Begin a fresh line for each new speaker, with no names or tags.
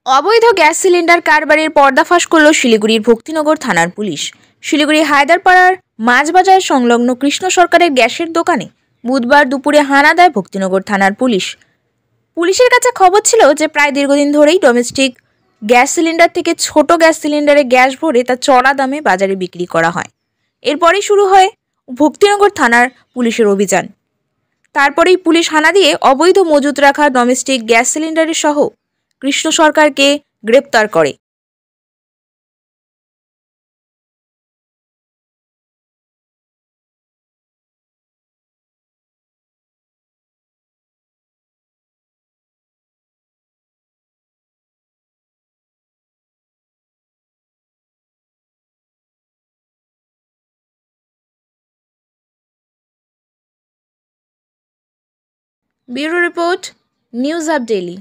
অবৈধ gas cylinder কারবারের পর্দাফাশ করল শিলিগুড়ির ভক্তিনগর থানার পুলিশ। শিলিগুড়ি হায়দারপাড়ার মাছবাজার সংলগ্ন কৃষ্ণ সরকারের গ্যাসের দোকানে বুধবার দুপুরে হানা দেয় ভক্তিনগর থানার পুলিশ। পুলিশের কাছে খবর ছিল যে প্রায় দীর্ঘদিন ধরেই ডোমেস্টিক গ্যাস সিলিন্ডার থেকে ছোট গ্যাস সিলিন্ডারে গ্যাস ভরে তা চড়া দামে বাজারে বিক্রি করা হয়। এরপরই শুরু হয় ভক্তিনগর থানার পুলিশের অভিযান। তারপরেই পুলিশ হানা দিয়ে অবৈধ মজুত রাখা ডোমেস্টিক গ্যাস সিলিন্ডারের সহ কৃষ্ণ সরকারকে গ্রেপ্তার করে। Bureau report, news up daily.